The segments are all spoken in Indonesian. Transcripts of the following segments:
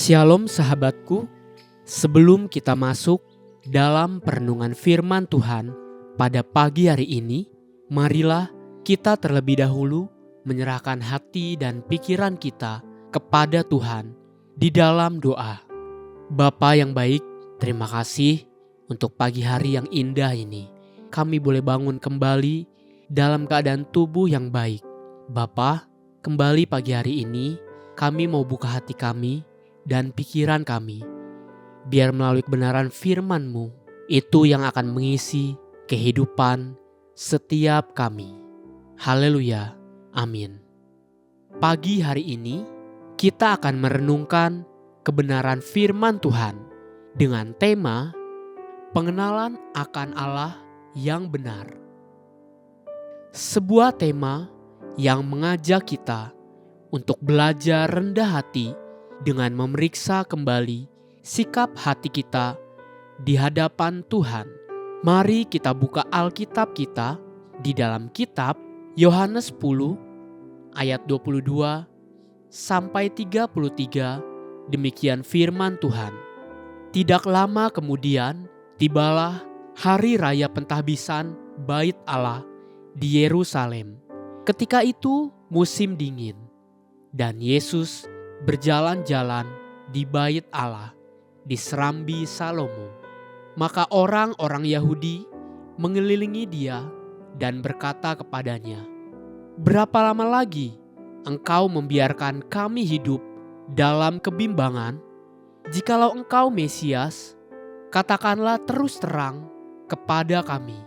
Shalom sahabatku, sebelum kita masuk dalam perenungan firman Tuhan pada pagi hari ini, marilah kita terlebih dahulu menyerahkan hati dan pikiran kita kepada Tuhan di dalam doa. Bapa yang baik, terima kasih untuk pagi hari yang indah ini. Kami boleh bangun kembali dalam keadaan tubuh yang baik. Bapa, kembali pagi hari ini kami mau buka hati kami dan pikiran kami, biar melalui kebenaran firman-Mu, itu yang akan mengisi kehidupan setiap kami. Haleluya, amin. Pagi hari ini, kita akan merenungkan kebenaran firman Tuhan dengan tema pengenalan akan Allah yang benar. Sebuah tema yang mengajak kita untuk belajar rendah hati dengan memeriksa kembali sikap hati kita di hadapan Tuhan. Mari kita buka Alkitab kita di dalam kitab Yohanes 10 ayat 22 sampai 33. Demikian firman Tuhan. Tidak lama kemudian tibalah hari raya pentahbisan Bait Allah di Yerusalem. Ketika itu musim dingin dan Yesus berjalan-jalan di Bait Allah di serambi Salomo. Maka orang-orang Yahudi mengelilingi dia dan berkata kepadanya, "Berapa lama lagi engkau membiarkan kami hidup dalam kebimbangan? Jikalau engkau Mesias, katakanlah terus terang kepada kami."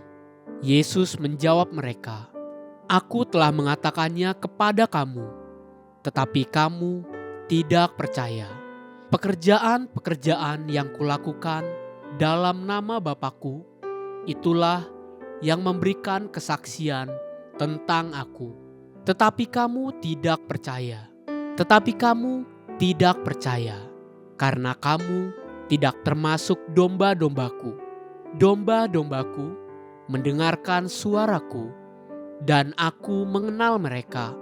Yesus menjawab mereka, "Aku telah mengatakannya kepada kamu, tetapi kamu tidak percaya. Pekerjaan-pekerjaan yang kulakukan dalam nama Bapa-Ku, itulah yang memberikan kesaksian tentang Aku. Tetapi kamu tidak percaya. Tetapi kamu tidak percaya, karena kamu tidak termasuk domba-dombaku. Domba-dombaku mendengarkan suaraku, dan Aku mengenal mereka,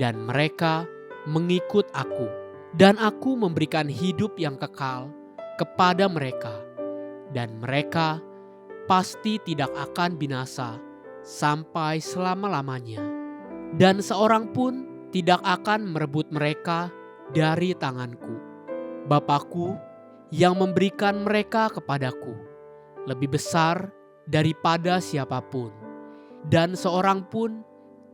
dan mereka mengikut Aku, dan Aku memberikan hidup yang kekal kepada mereka, dan mereka pasti tidak akan binasa sampai selama-lamanya, dan seorang pun tidak akan merebut mereka dari tanganku. Bapa-Ku yang memberikan mereka kepadaku lebih besar daripada siapapun, dan seorang pun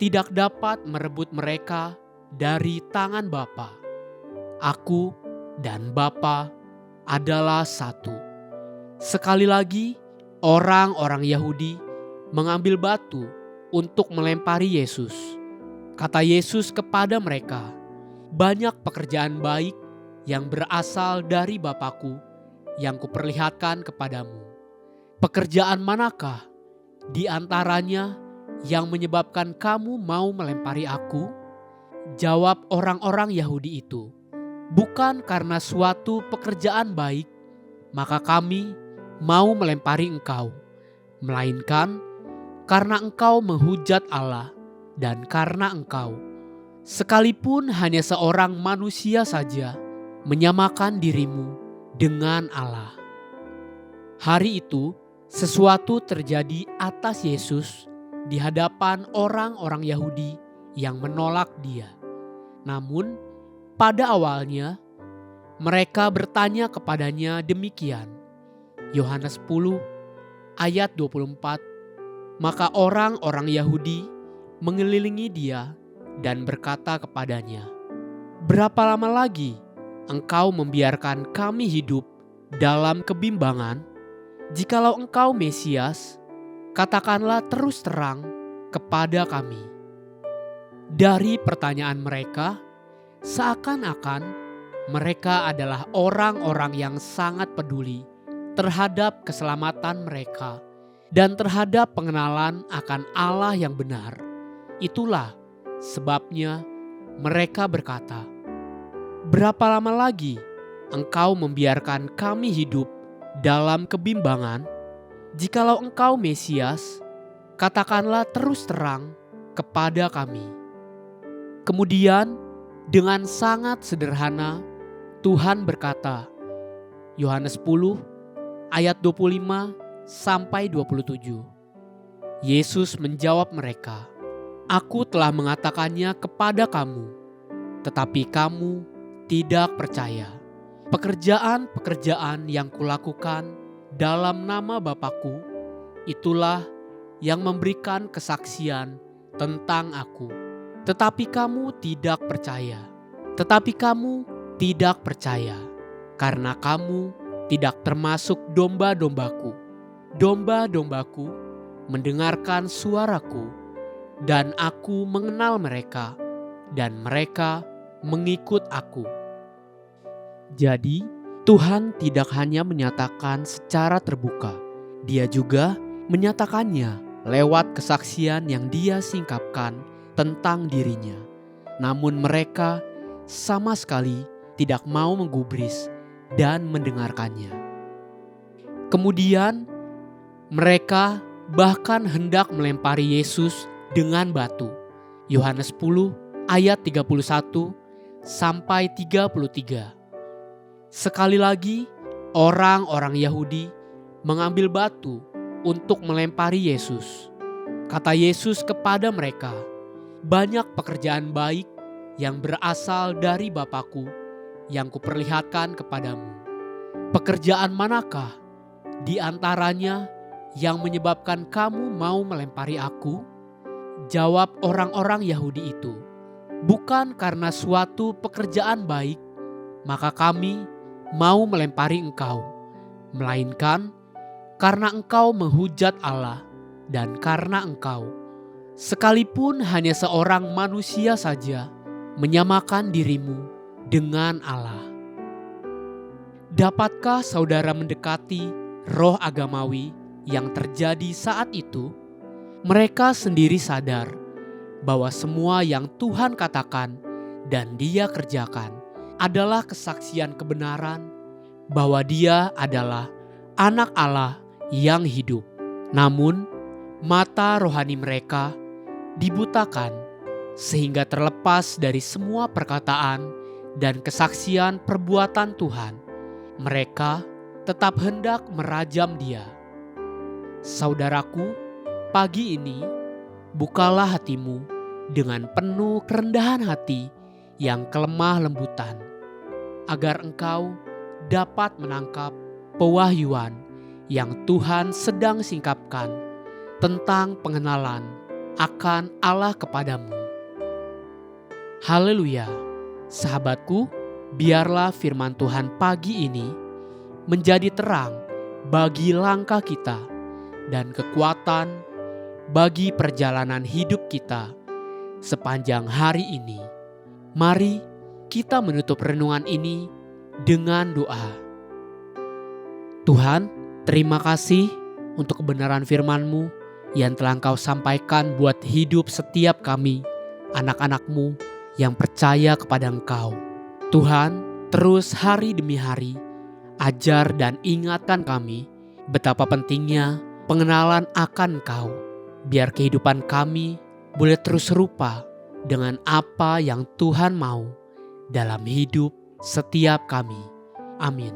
tidak dapat merebut mereka dari tangan Bapa. Aku dan Bapa adalah satu." Sekali lagi, orang-orang Yahudi mengambil batu untuk melempari Yesus. Kata Yesus kepada mereka, "Banyak pekerjaan baik yang berasal dari Bapa-Ku yang kuperlihatkan kepadamu. Pekerjaan manakah di antaranya yang menyebabkan kamu mau melempari Aku?" Jawab orang-orang Yahudi itu, "Bukan karena suatu pekerjaan baik, maka kami mau melempari engkau, melainkan karena engkau menghujat Allah dan karena engkau, sekalipun hanya seorang manusia saja, menyamakan dirimu dengan Allah." Hari itu, sesuatu terjadi atas Yesus di hadapan orang-orang Yahudi yang menolak Dia. Namun, pada awalnya mereka bertanya kepadanya demikian. Yohanes 10 ayat 24. Maka orang-orang Yahudi mengelilingi Dia dan berkata kepadanya, "Berapa lama lagi engkau membiarkan kami hidup dalam kebimbangan? Jikalau engkau Mesias, katakanlah terus terang kepada kami." Dari pertanyaan mereka, seakan-akan mereka adalah orang-orang yang sangat peduli terhadap keselamatan mereka dan terhadap pengenalan akan Allah yang benar. Itulah sebabnya mereka berkata, "Berapa lama lagi engkau membiarkan kami hidup dalam kebimbangan? Jikalau engkau Mesias, katakanlah terus terang kepada kami." Kemudian dengan sangat sederhana Tuhan berkata, Yohanes 10 ayat 25 sampai 27. Yesus menjawab mereka, "Aku telah mengatakannya kepada kamu, tetapi kamu tidak percaya. Pekerjaan-pekerjaan yang kulakukan dalam nama Bapa-Ku, itulah yang memberikan kesaksian tentang Aku. Tetapi kamu tidak percaya. Tetapi kamu tidak percaya, karena kamu tidak termasuk domba-dombaku. Domba-dombaku mendengarkan suaraku, dan Aku mengenal mereka, dan mereka mengikut Aku." Jadi, Tuhan tidak hanya menyatakan secara terbuka, Dia juga menyatakannya lewat kesaksian yang Dia singkapkan tentang dirinya. Namun mereka sama sekali tidak mau menggubris dan mendengarkannya. Kemudian mereka bahkan hendak melempari Yesus dengan batu. Yohanes 10 ayat 31 sampai 33. Sekali lagi orang-orang Yahudi mengambil batu untuk melempari Yesus. Kata Yesus kepada mereka, "Banyak pekerjaan baik yang berasal dari Bapa-Ku yang kuperlihatkan kepadamu. Pekerjaan manakah di antaranya yang menyebabkan kamu mau melempari Aku?" Jawab orang-orang Yahudi itu, "Bukan karena suatu pekerjaan baik, maka kami mau melempari engkau, melainkan karena engkau menghujat Allah dan karena engkau, sekalipun hanya seorang manusia saja, menyamakan dirimu dengan Allah." Dapatkah saudara mendekati roh agamawi yang terjadi saat itu? Mereka sendiri sadar bahwa semua yang Tuhan katakan dan Dia kerjakan adalah kesaksian kebenaran bahwa Dia adalah Anak Allah yang hidup. Namun, mata rohani mereka dibutakan sehingga terlepas dari semua perkataan dan kesaksian perbuatan Tuhan. Mereka tetap hendak merajam Dia. Saudaraku, pagi ini bukalah hatimu dengan penuh kerendahan hati yang kelemah lembutan, agar engkau dapat menangkap pewahyuan yang Tuhan sedang singkapkan tentang pengenalan akan Allah kepadamu. Haleluya, sahabatku, biarlah firman Tuhan pagi ini menjadi terang bagi langkah kita dan kekuatan bagi perjalanan hidup kita sepanjang hari ini. Mari kita menutup renungan ini dengan doa. Tuhan, terima kasih untuk kebenaran firman-Mu yang telah Engkau sampaikan buat hidup setiap kami, anak-anak-Mu yang percaya kepada Engkau. Tuhan, terus hari demi hari, ajar dan ingatkan kami betapa pentingnya pengenalan akan Engkau, biar kehidupan kami boleh terus serupa dengan apa yang Tuhan mau dalam hidup setiap kami. Amin.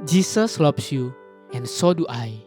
Jesus loves you and so do I.